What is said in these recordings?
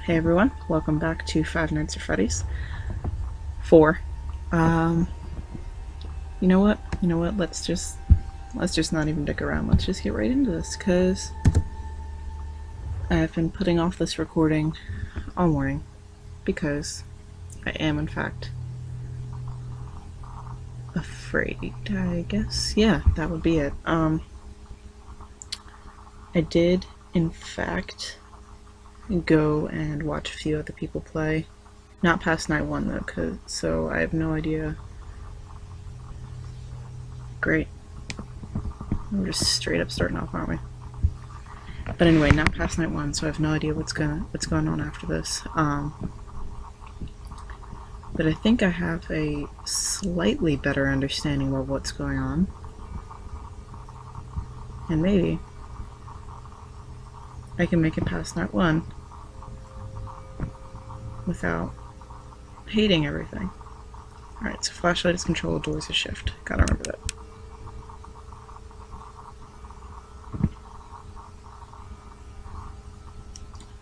Hey everyone, welcome back to Five Nights at Freddy's 4. You know what? Let's just not even dick around. Let's just get right into this, because I've been putting off this recording all morning because I am in fact afraid, I guess. Yeah, that would be it. I did in fact go and watch a few other people play. Not past night 1 though, so I have no idea. Great. We're just straight up starting off, aren't we? But anyway, not past night 1, so I have no idea what's going on after this. But I think I have a slightly better understanding of what's going on. And maybe I can make it past night 1 without hating everything. Alright, so flashlight is control, doors is shift. Gotta remember that.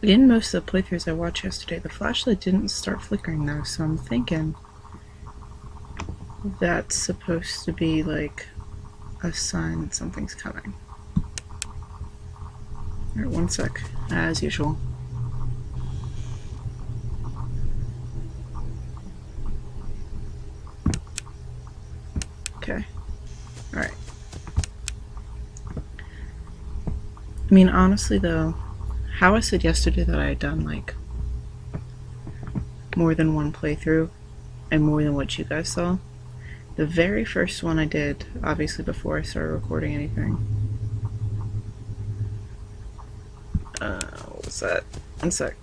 In most of the playthroughs I watched yesterday, the flashlight didn't start flickering though, so I'm thinking that's supposed to be like a sign that something's coming. Alright, one sec, as usual. Okay. Alright. I mean, honestly though, how I said yesterday that I had done like more than one playthrough and more than what you guys saw, the very first one I did, obviously before I started recording anything. What was that? One sec.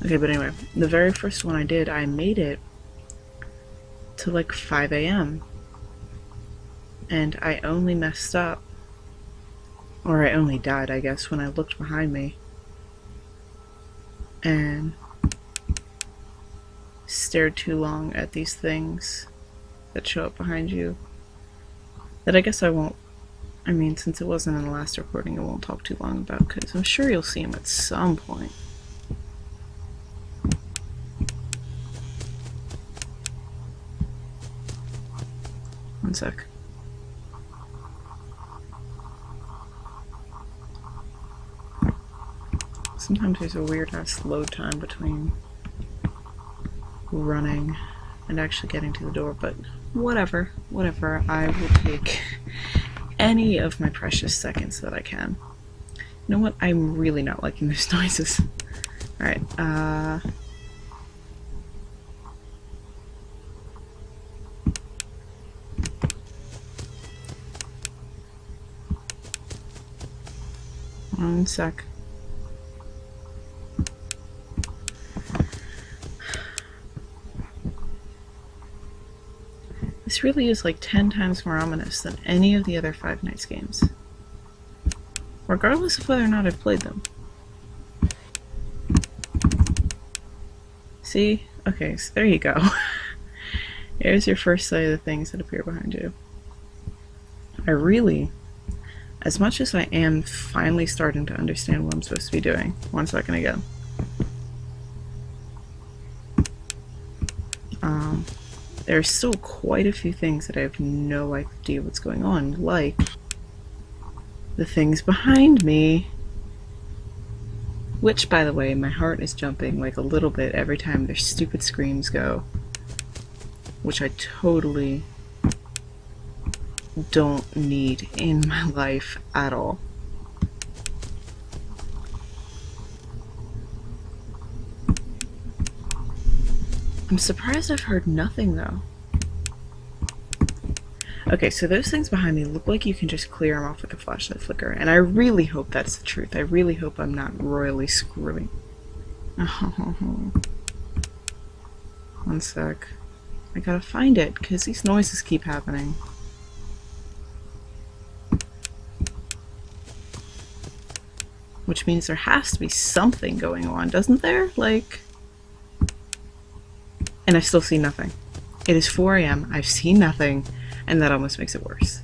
Okay, but anyway, the very first one I did, I made it to like 5 a.m. and I only messed up, or I only died, I guess, when I looked behind me and stared too long at these things that show up behind you that I guess I won't, I mean, since it wasn't in the last recording, I won't talk too long about, because I'm sure you'll see them at some point. One sec. Sometimes there's a weird ass load time between running and actually getting to the door, but whatever, I will take any of my precious seconds that I can. You know what? I'm really not liking those noises. Alright, one sec. This really is like 10 times more ominous than any of the other Five Nights games, regardless of whether or not I've played them. See? Okay, so there you go. Here's your first sight of the things that appear behind you. I really, as much as I am finally starting to understand what I'm supposed to be doing, one second again. There's still quite a few things that I have no idea what's going on, like the things behind me. Which, by the way, my heart is jumping like a little bit every time their stupid screams go. Which I totally don't need in my life at all. I'm surprised I've heard nothing though. Okay, so those things behind me look like you can just clear them off with a flashlight flicker, and I really hope that's the truth. I really hope I'm not royally screwing. One sec. I gotta find it, because these noises keep happening. Which means there has to be something going on, doesn't there? Like... And I still see nothing. It is 4 a.m. I've seen nothing, and that almost makes it worse.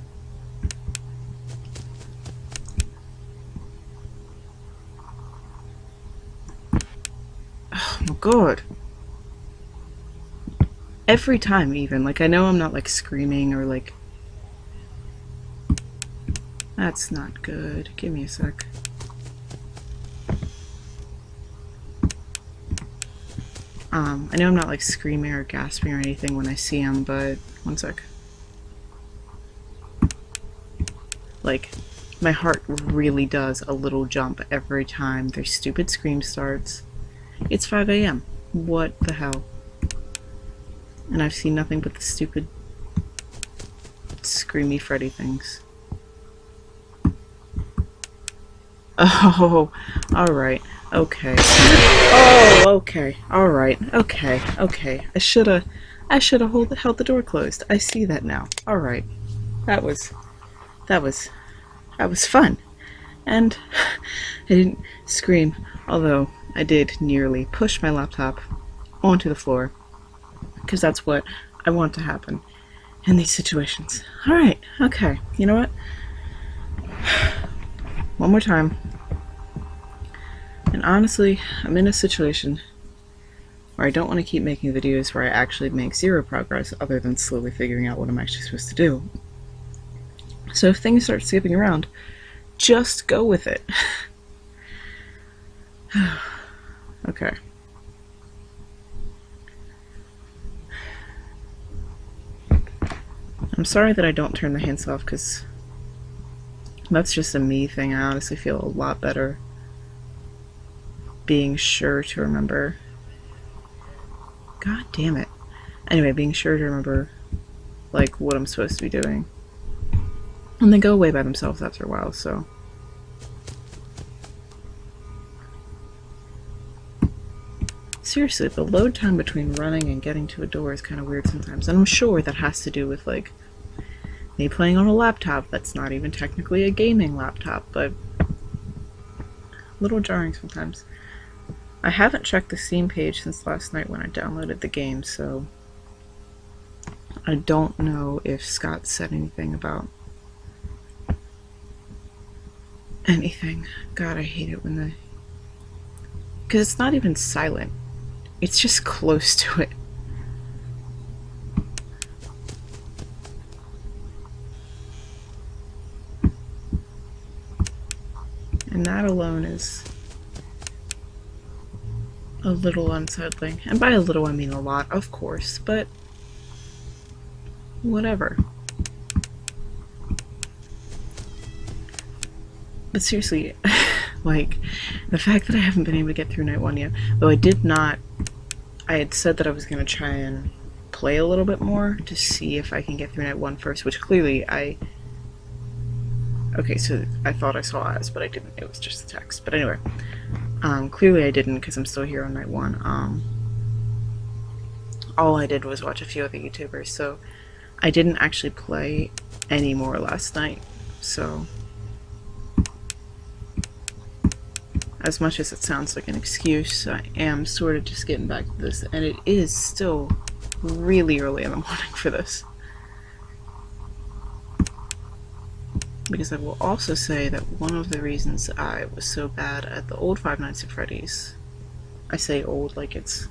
Oh god. Every time even. Like, I know I'm not like screaming or like... That's not good. Give me a sec. I know I'm not like screaming or gasping or anything when I see him, but one sec. Like, my heart really does a little jump every time their stupid scream starts. It's 5 a.m. What the hell? And I've seen nothing but the stupid screamy Freddy things. Oh, alright. Okay. Oh, okay. Alright. Okay. Okay. I shoulda held the door closed. I see that now. Alright. That was fun. And I didn't scream, although I did nearly push my laptop onto the floor, because that's what I want to happen in these situations. Alright, okay, you know what? One more time. And honestly, I'm in a situation where I don't want to keep making videos where I actually make zero progress other than slowly figuring out what I'm actually supposed to do. So if things start skipping around, just go with it. Okay. I'm sorry that I don't turn the hints off, because that's just a me thing. I honestly feel a lot better being sure to remember. God damn it. Anyway, being sure to remember, like, what I'm supposed to be doing. And they go away by themselves after a while, so. Seriously, the load time between running and getting to a door is kind of weird sometimes. And I'm sure that has to do with, like, me playing on a laptop that's not even technically a gaming laptop, but a little jarring sometimes. I haven't checked the Steam page since last night when I downloaded the game, so I don't know if Scott said anything about anything. God, I hate it when the... because it's not even silent. It's just close to it. And that alone is a little unsettling. And by a little I mean a lot, of course, but whatever. But seriously, like, the fact that I haven't been able to get through night 1 yet, though I had said that I was going to try and play a little bit more to see if I can get through night 1 first, which clearly okay, so I thought I saw eyes, but I didn't. It was just a text. But anyway, clearly I didn't, because I'm still here on night 1. All I did was watch a few other YouTubers, so I didn't actually play any more last night, so as much as it sounds like an excuse, I am sort of just getting back to this, and it is still really early in the morning for this. Because I will also say that one of the reasons I was so bad at the old Five Nights at Freddy's, I say old like it's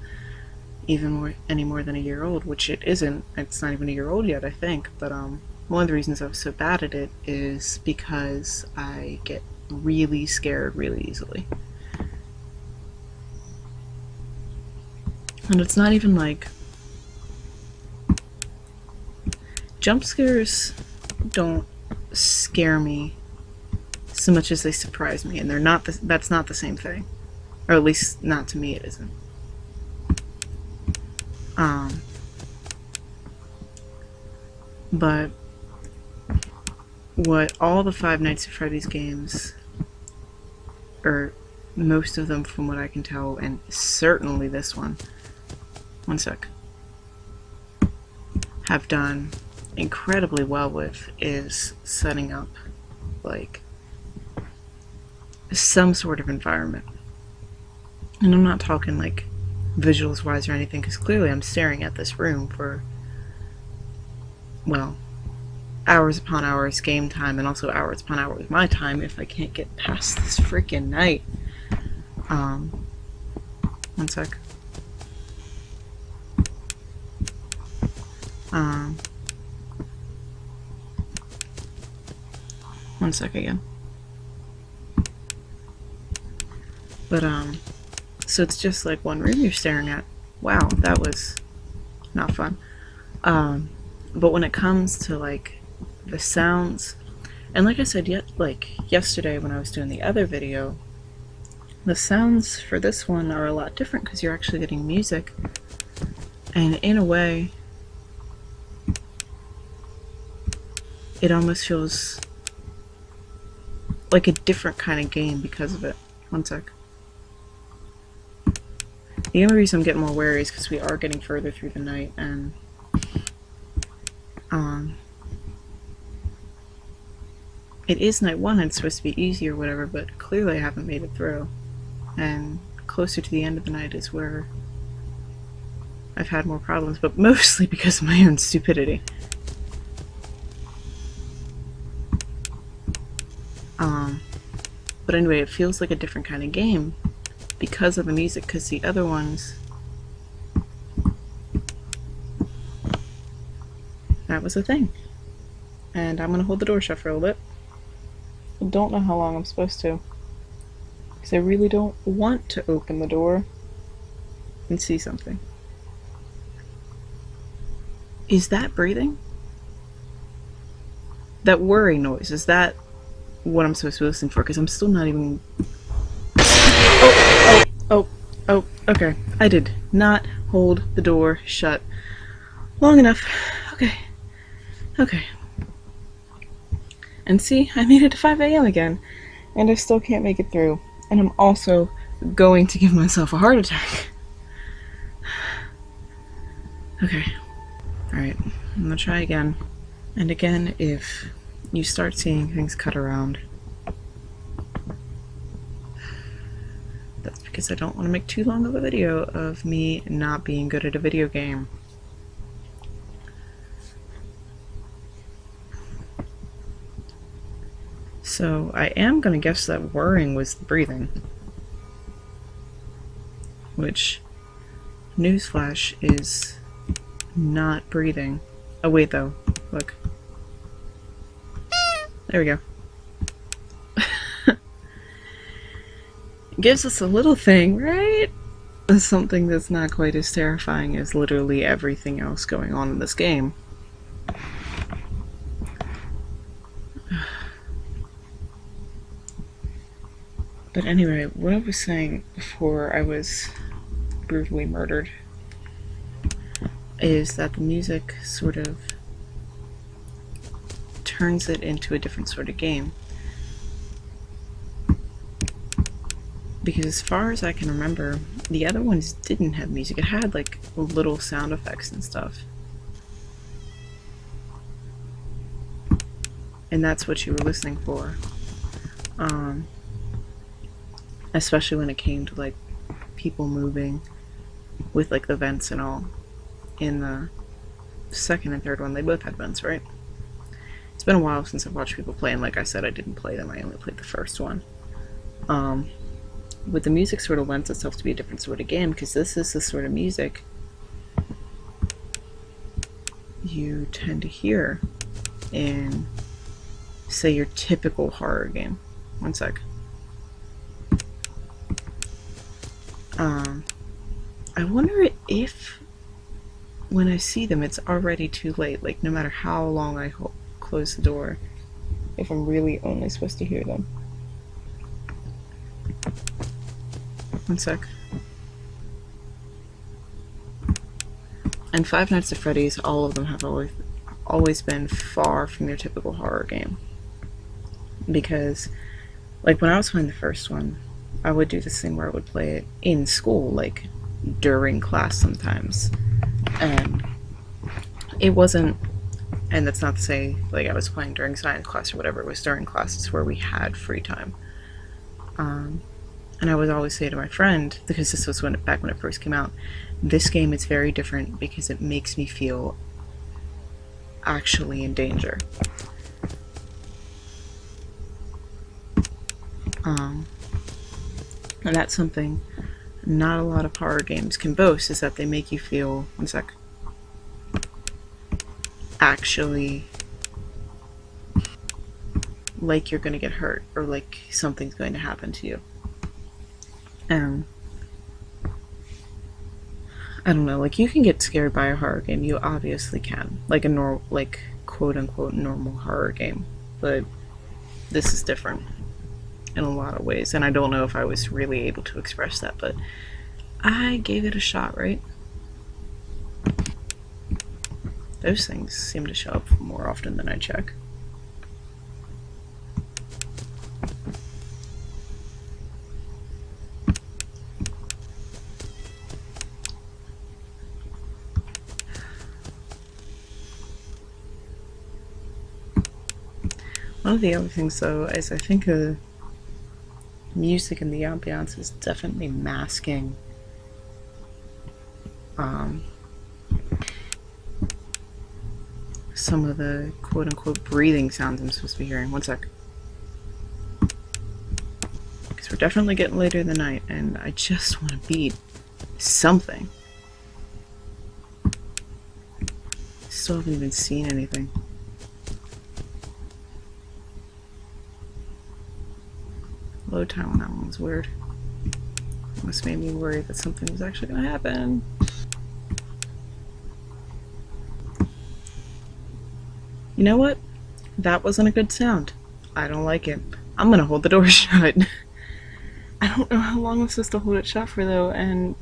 any more than a year old, which it isn't. It's not even a year old yet, I think, but one of the reasons I was so bad at it is because I get really scared really easily. And it's not even like... jump scares don't scare me so much as they surprise me, and they're not that's not the same thing. Or at least not to me it isn't. But what all the Five Nights at Freddy's games, or most of them from what I can tell, and certainly this one sec, have done incredibly well with is setting up like some sort of environment. And I'm not talking like visuals wise or anything, because clearly I'm staring at this room for, well, hours upon hours game time, and also hours upon hours of my time if I can't get past this freaking night. One sec. Um, one sec again. But, so it's just like one room you're staring at. Wow, that was not fun. But when it comes to like the sounds, and like I said, yesterday when I was doing the other video, the sounds for this one are a lot different because you're actually getting music, and in a way, it almost feels like a different kind of game because of it. One sec. The only reason I'm getting more wary is because we are getting further through the night, and it is night one and it's supposed to be easy or whatever, but clearly I haven't made it through. And closer to the end of the night is where I've had more problems, but mostly because of my own stupidity. But anyway, it feels like a different kind of game because of the music, because the other ones, that was a thing. And I'm gonna hold the door shut for a little bit. I don't know how long I'm supposed to, because I really don't want to open the door and see something. Is that breathing? That worry noise, is that what I'm supposed to be listening for? Because I'm still not even... Oh, okay. I did not hold the door shut long enough. Okay. And see, I made it to 5 a.m. again, and I still can't make it through. And I'm also going to give myself a heart attack. Okay. Alright, I'm gonna try again. And again, if you start seeing things cut around, that's because I don't want to make too long of a video of me not being good at a video game. So I am going to guess that whirring was the breathing. Which, newsflash, is not breathing. Oh wait though, look. There we go. It gives us a little thing, right? Something that's not quite as terrifying as literally everything else going on in this game. But anyway, what I was saying before I was brutally murdered is that the music sort of turns it into a different sort of game. Because as far as I can remember, the other ones didn't have music. It had like little sound effects and stuff. And that's what you were listening for. Especially when it came to like people moving with like the vents and all. In the second and third one, they both had vents, right? It's been a while since I've watched people play, and like I said, I didn't play them. I only played the first one. But the music sort of lends itself to be a different sort of game, because this is the sort of music you tend to hear in, say, your typical horror game. One sec. I wonder if when I see them it's already too late, like no matter how long I close the door, if I'm really only supposed to hear them. One sec. And Five Nights at Freddy's, all of them have always been far from your typical horror game. Because, like, when I was playing the first one, I would do this thing where I would play it in school, like, during class sometimes. And it wasn't, and that's not to say, like, I was playing during science class or whatever, it was during classes where we had free time. And I would always say to my friend, because this was back when it first came out, this game is very different because it makes me feel actually in danger. And that's something not a lot of horror games can boast, is that they make you feel... One sec. actually like you're gonna get hurt or like something's going to happen to you. I don't know, like you can get scared by a horror game, you obviously can. Like a like quote unquote normal horror game. But this is different in a lot of ways, and I don't know if I was really able to express that, but I gave it a shot, right? Those things seem to show up more often than I check. One of the other things, though, is I think the music and the ambiance is definitely masking some of the quote-unquote breathing sounds I'm supposed to be hearing. One sec. Because we're definitely getting later in the night, and I just want to beat something. Still haven't even seen anything. Load time on that one was weird. Almost made me worry that something was actually going to happen. You know what? That wasn't a good sound. I don't like it. I'm gonna hold the door shut. I don't know how long I'm supposed to hold it shut for though, and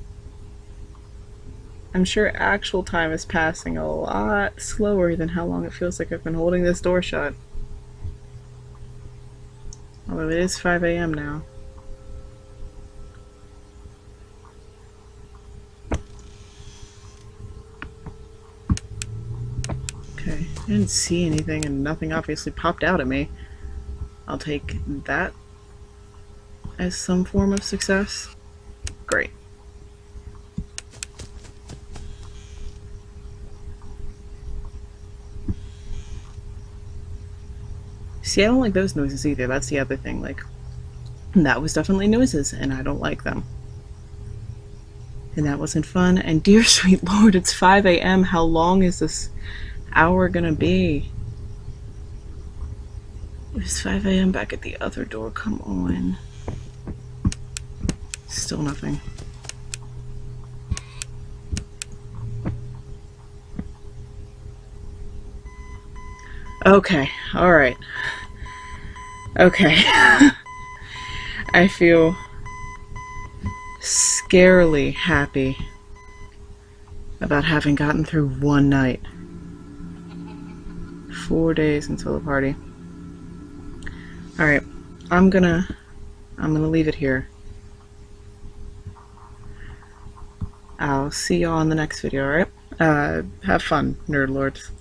I'm sure actual time is passing a lot slower than how long it feels like I've been holding this door shut. Although it is 5 a.m. now. Okay, I didn't see anything and nothing obviously popped out at me. I'll take that as some form of success. Great. See, I don't like those noises either. That's the other thing. Like, that was definitely noises, and I don't like them. And that wasn't fun. And dear sweet lord, it's 5 a.m. How long is this hour gonna be? It was 5 a.m. back at the other door. Come on. Still nothing. Okay, alright. Okay. I feel scarily happy about having gotten through one night. 4 days until the party. Alright, I'm gonna leave it here. I'll see y'all in the next video, alright? Have fun, nerd lords.